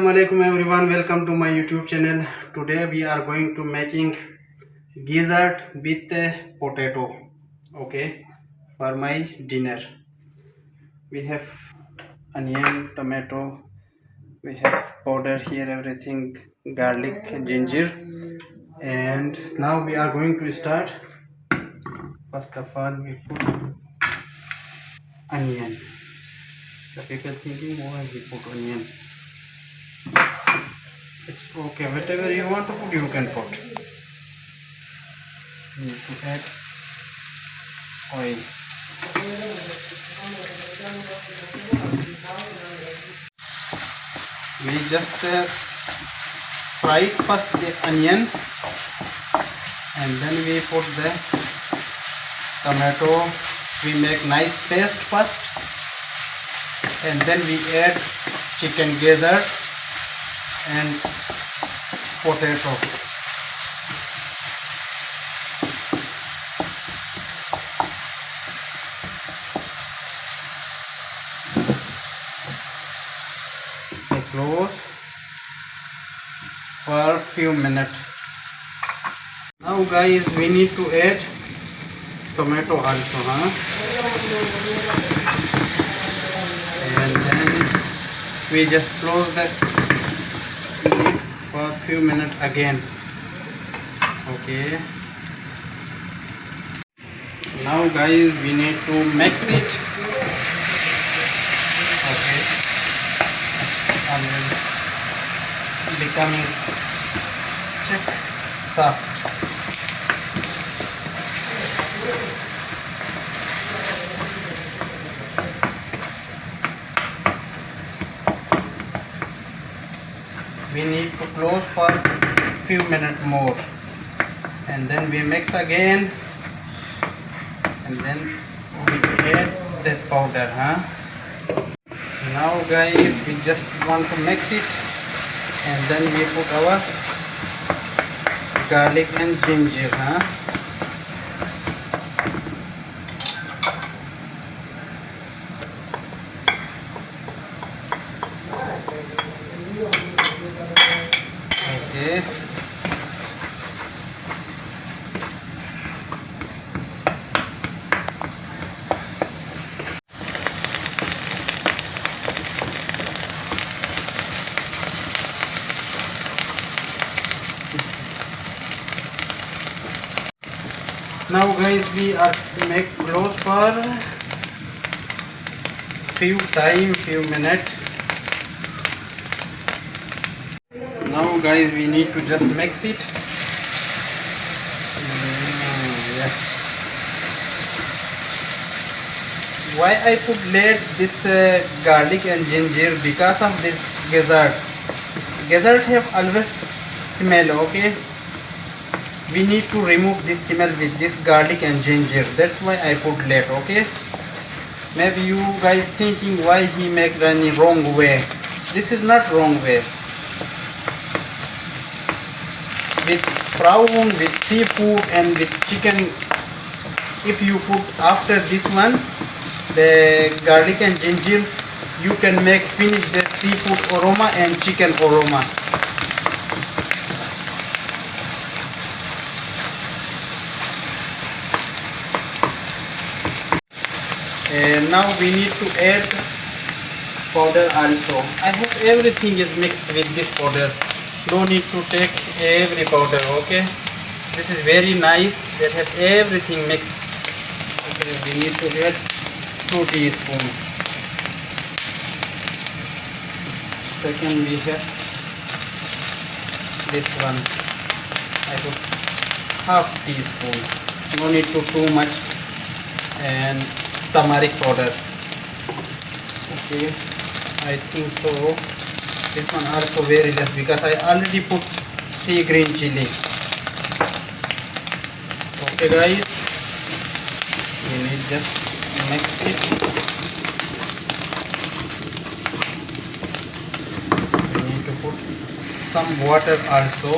Assalamu alaikum everyone, welcome to my YouTube channel. Today we are going to making gizzard with potato. Okay, for my dinner. We have onion, tomato, we have powder here, everything, garlic, ginger, and now we are going to start. First of all, we put onion. The people thinking why we put onion. It's okay, whatever you want to put, you can put. You need to add oil. We just fry first the onion and then we put the tomato. We make nice paste first and then we add chicken gizzard and potato. Close for a few minutes. Now guys, we need to add tomato also, and then we just close the lid for a few minutes again. Okay, now guys, we need to mix it. Okay, and becoming soft. We need to close for a few minutes more and then we mix again and then we add the powder. Now guys, we just want to mix it and then we put our garlic and ginger. Okay. Now guys, we are make close for few minutes. Now guys, we need to just mix it. Yeah. Why I put late this garlic and ginger? Because of this gizzard. Gizzard have always smell. Okay, we need to remove this smell with this garlic and ginger. That's why I put late. Okay, maybe you guys thinking why he make the wrong way. This is not wrong way. With prawn, with seafood and with chicken, if you put after this one the garlic and ginger, you can make finish the seafood aroma and chicken aroma. And now we need to add powder also. I hope everything is mixed with this powder. No need to take every powder. Okay, this is very nice. That has everything mixed. Okay, we need to add 2 teaspoons. Second, we have this one. I put half teaspoon. No need to too much. And turmeric powder. Okay, I think so. This one also very less because I already put 3 green chili. Okay guys, we need just mix it. We need to put some water also.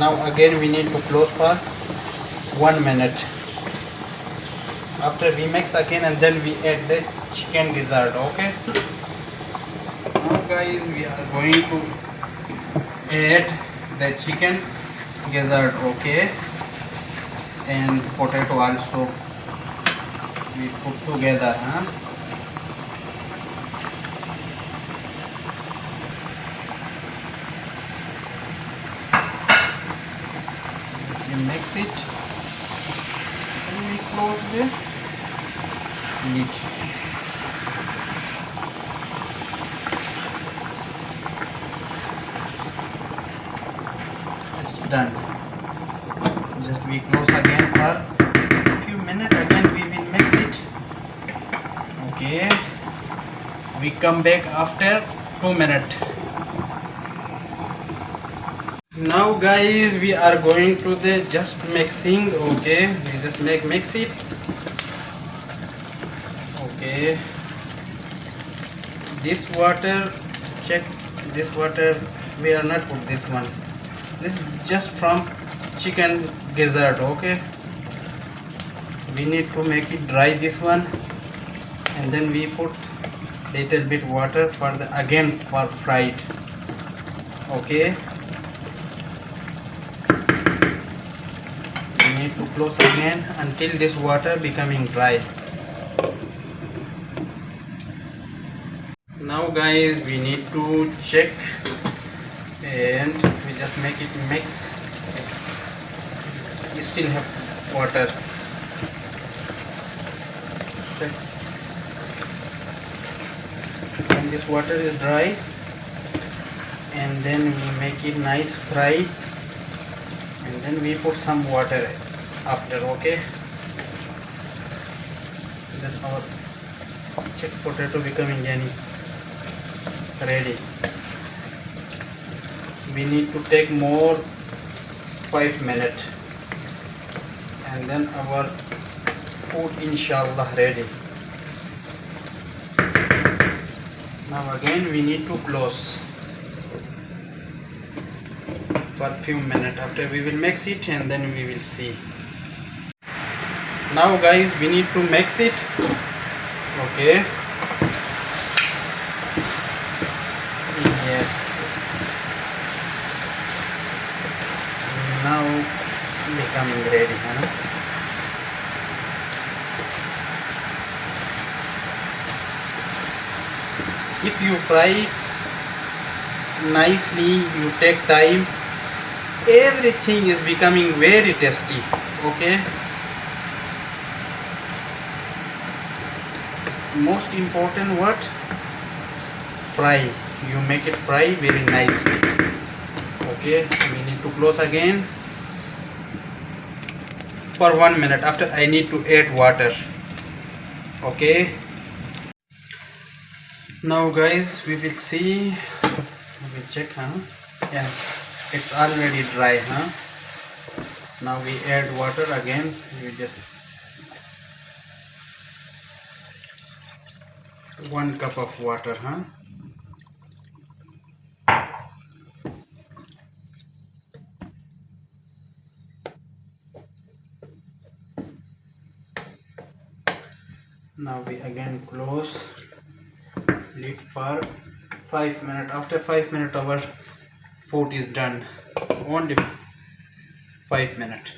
Now again we need to close for 1 minute. After we mix again, and then we add the chicken gizzard. Okay, now guys we are going to add the chicken gizzard. Okay, and potato also we put together, huh? Just we mix it and we close the lid. It's done. Just we close again for a few minutes. Again we will mix it. Okay, we come back after 2 minutes. Now guys we are going to the just mixing. Okay, we just mix it. Okay, this water, check this water, we are not put this one. This is just from chicken gizzard. Okay, we need to make it dry, this one, and then we put little bit water for the again for fried. Okay, we need to close again until this water becoming dry. Now guys we need to check, and we just make it mix. We still have water. Check. When this water is dry, and then we make it nice fry, and then we put some water after. Okay, then our check potato becoming ready. We need to take more 5 minutes, and then our food inshallah ready. Now again we need to close for a few minutes. After we will mix it, and then we will see. Now guys we need to mix it. Okay, yes, now becoming ready, huh? If you fry nicely, you take time, everything is becoming very tasty. Okay, most important what? Fry. You make it fry very nicely. Okay, we need to close again for 1 minute. After I need to add water. Okay, now guys we will see, we will check, huh? Yeah, it's already dry, huh? Now we add water again. We just 1 cup of water, huh? Now we again close lid for 5 minutes. After 5 minutes our food is done. Only 5 minutes.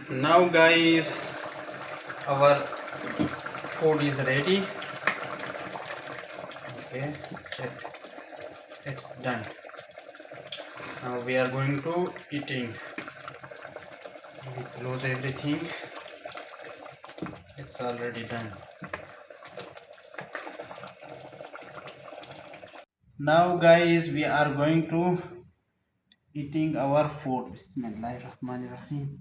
Now guys our food is ready. Okay, check, it's done. Now we are going to eating. We close everything. It's already done. Now guys we are going to eating our food. Bismillahirrahmanirrahim.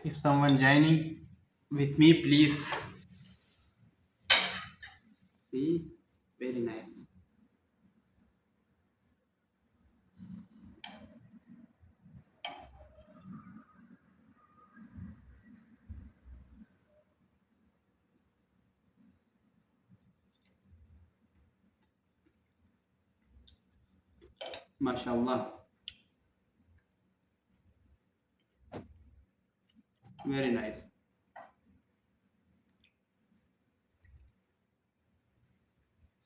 If someone joining with me, please see, very nice. mashallah, very nice.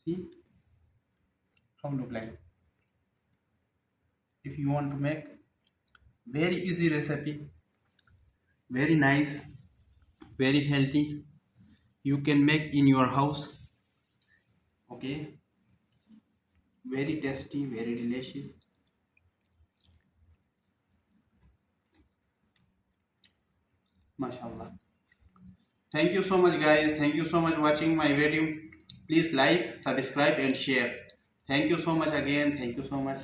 See how look like. If you want to make very easy recipe, very nice, very healthy, you can make in your house. Okay, very tasty, very delicious. Mashallah. Thank you so much, guys. Thank you so much watching my video. Please like, subscribe, and share. Thank you so much again. Thank you so much.